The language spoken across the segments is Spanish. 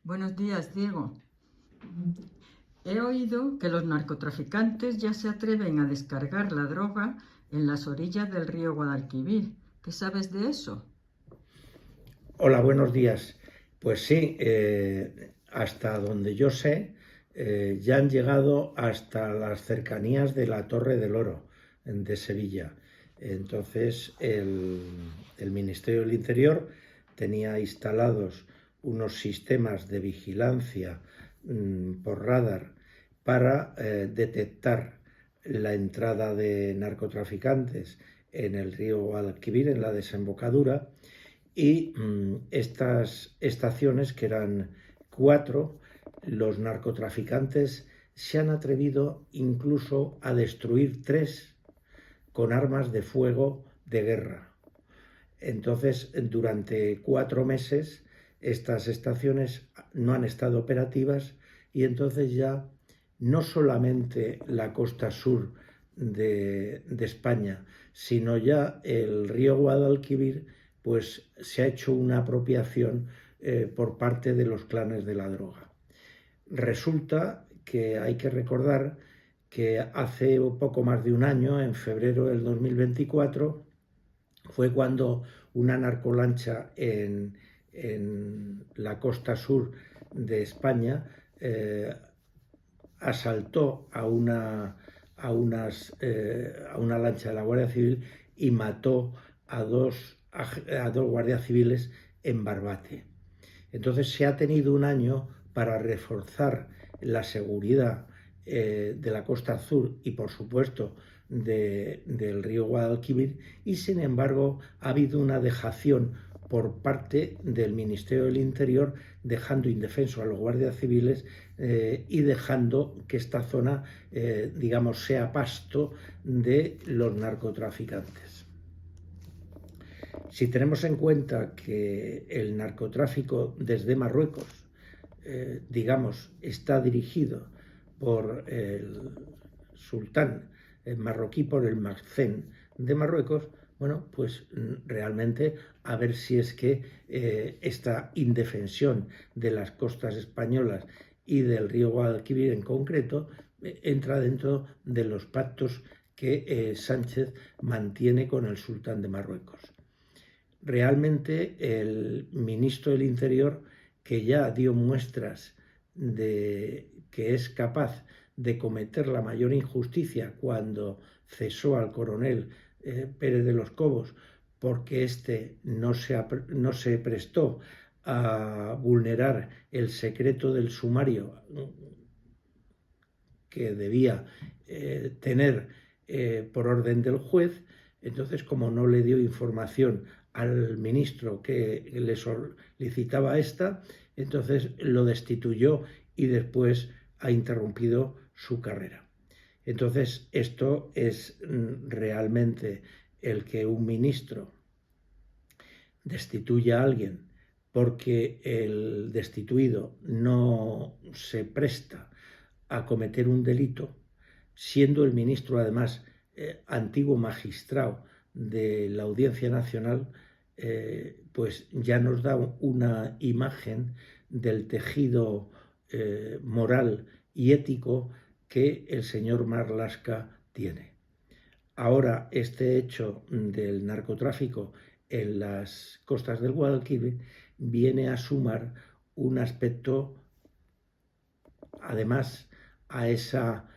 Buenos días, Diego. He oído que los narcotraficantes ya se atreven a descargar la droga en las orillas del río Guadalquivir. ¿Qué sabes de eso? Hola, buenos días. Pues sí, hasta donde yo sé, ya han llegado hasta las cercanías de la Torre del Oro de Sevilla. Entonces, el Ministerio del Interior tenía instalados unos sistemas de vigilancia por radar para detectar la entrada de narcotraficantes en el río Guadalquivir, en la desembocadura, y estas estaciones, que eran 4, los narcotraficantes se han atrevido incluso a destruir 3 con armas de fuego de guerra. Entonces, durante 4 meses, estas estaciones no han estado operativas y entonces ya no solamente la costa sur de España, sino ya el río Guadalquivir, pues se ha hecho una apropiación por parte de los clanes de la droga. Resulta que hay que recordar que hace poco más de un año, en febrero del 2024, fue cuando una narcolancha en la costa sur de España asaltó a una lancha de la Guardia Civil y mató a dos guardias civiles en Barbate. Entonces se ha tenido un año para reforzar la seguridad de la costa sur y, por supuesto, del río Guadalquivir, y sin embargo ha habido una dejación por parte del Ministerio del Interior, dejando indefenso a los guardias civiles y dejando que esta zona, digamos, sea pasto de los narcotraficantes. Si tenemos en cuenta que el narcotráfico desde Marruecos, digamos, está dirigido por el sultán marroquí, por el Mazen de Marruecos, bueno, pues realmente a ver si es que esta indefensión de las costas españolas y del río Guadalquivir en concreto entra dentro de los pactos que Sánchez mantiene con el sultán de Marruecos. Realmente el ministro del Interior, que ya dio muestras de que es capaz de cometer la mayor injusticia cuando cesó al coronel Pérez de los Cobos, porque éste no se prestó a vulnerar el secreto del sumario que debía tener por orden del juez. Entonces, como no le dio información al ministro que le solicitaba esta, entonces lo destituyó y después ha interrumpido su carrera. Entonces, esto es realmente el que un ministro destituya a alguien porque el destituido no se presta a cometer un delito, siendo el ministro además antiguo magistrado de la Audiencia Nacional, pues ya nos da una imagen del tejido moral y ético que el señor Marlaska tiene. Ahora, este hecho del narcotráfico en las costas del Guadalquivir viene a sumar un aspecto, además, a esa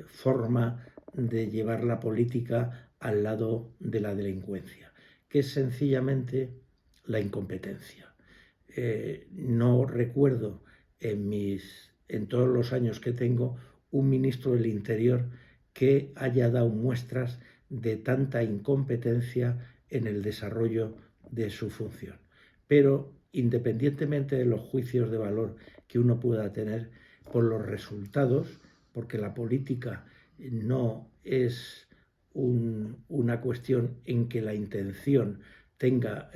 forma de llevar la política al lado de la delincuencia, que es sencillamente la incompetencia. No recuerdo en todos los años que tengo un ministro del Interior que haya dado muestras de tanta incompetencia en el desarrollo de su función. Pero independientemente de los juicios de valor que uno pueda tener, por los resultados, porque la política no es una cuestión en que la intención tenga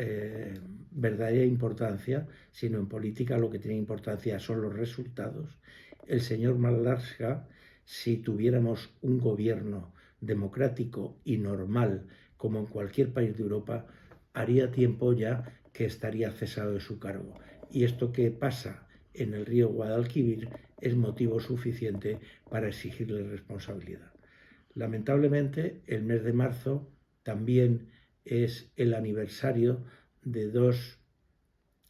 verdadera importancia, sino en política lo que tiene importancia son los resultados. El señor Marlaska, si tuviéramos un gobierno democrático y normal como en cualquier país de Europa, haría tiempo ya que estaría cesado de su cargo. y esto que pasa en el río Guadalquivir es motivo suficiente para exigirle responsabilidad. Lamentablemente, el mes de marzo también es el aniversario de dos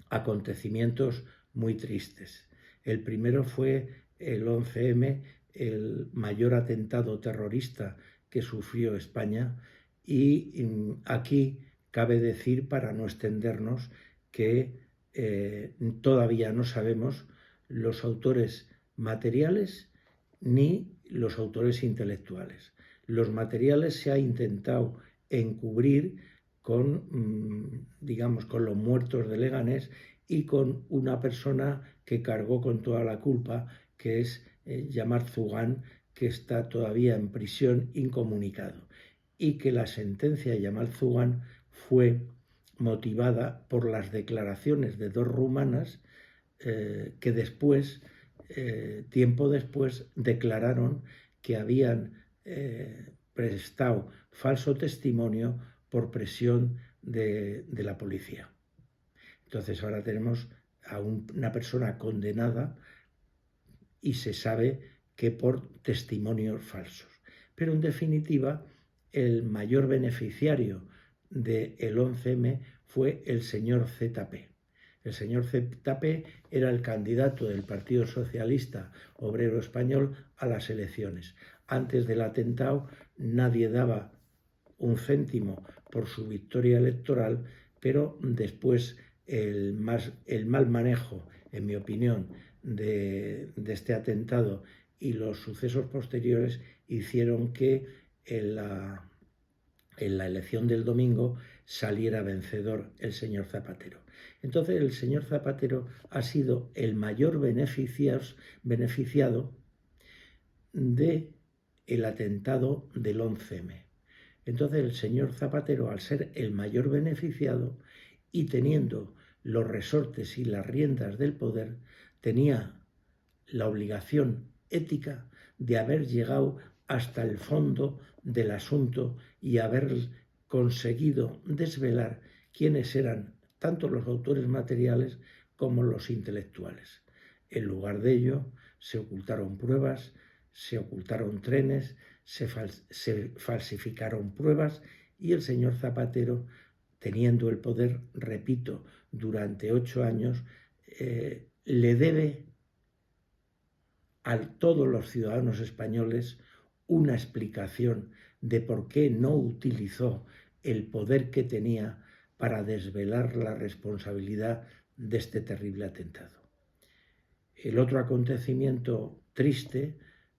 acontecimientos muy tristes. El primero fue el 11M, el mayor atentado terrorista que sufrió España, y aquí cabe decir, para no extendernos, que todavía no sabemos los autores materiales ni los autores intelectuales. Los materiales se ha intentado encubrir con, digamos, con los muertos de Leganés y con una persona que cargó con toda la culpa, que es Yamal Zugán, que está todavía en prisión incomunicado, y que la sentencia de Yamal Zugán fue motivada por las declaraciones de dos rumanas que después, tiempo después, declararon que habían prestado falso testimonio por presión de la policía. Entonces ahora tenemos a una persona condenada y se sabe que por testimonios falsos. Pero en definitiva, el mayor beneficiario del 11M fue el señor ZP. El señor ZP era el candidato del Partido Socialista Obrero Español a las elecciones. Antes del atentado nadie daba un céntimo por su victoria electoral, pero después el mal manejo, en mi opinión, de este atentado y los sucesos posteriores hicieron que en la elección del domingo saliera vencedor el señor Zapatero. Entonces el señor Zapatero ha sido el mayor beneficiado del atentado del 11M. Entonces el señor Zapatero, al ser el mayor beneficiado y teniendo los resortes y las riendas del poder, tenía la obligación ética de haber llegado hasta el fondo del asunto y haber conseguido desvelar quiénes eran tanto los autores materiales como los intelectuales. En lugar de ello, se ocultaron pruebas, se ocultaron trenes, se falsificaron pruebas, y el señor Zapatero, teniendo el poder, repito, durante 8 años, le debe a todos los ciudadanos españoles una explicación de por qué no utilizó el poder que tenía para desvelar la responsabilidad de este terrible atentado. El otro acontecimiento triste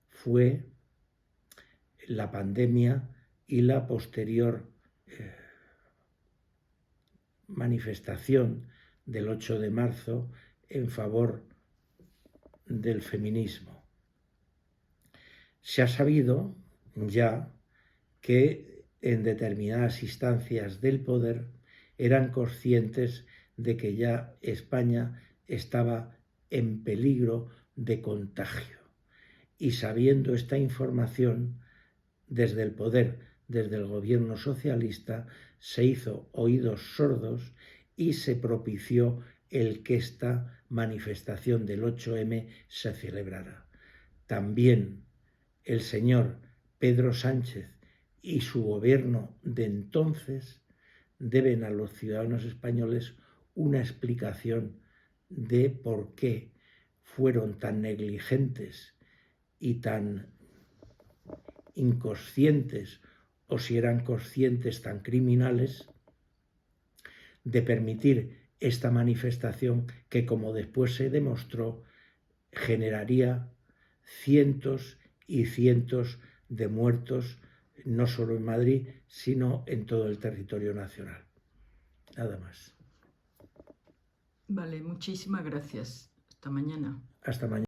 fue la pandemia y la posterior manifestación del 8 de marzo en favor del feminismo. Se ha sabido ya que en determinadas instancias del poder eran conscientes de que ya España estaba en peligro de contagio, y sabiendo esta información, desde el poder, desde el gobierno socialista, se hizo oídos sordos y se propició el que esta manifestación del 8M se celebrara. También el señor Pedro Sánchez y su gobierno de entonces deben a los ciudadanos españoles una explicación de por qué fueron tan negligentes y tan inconscientes, o si eran conscientes, tan criminales, de permitir esta manifestación que, como después se demostró, generaría cientos y cientos de muertos, no solo en Madrid, sino en todo el territorio nacional. Nada más. Vale, muchísimas gracias. Hasta mañana. Hasta mañana.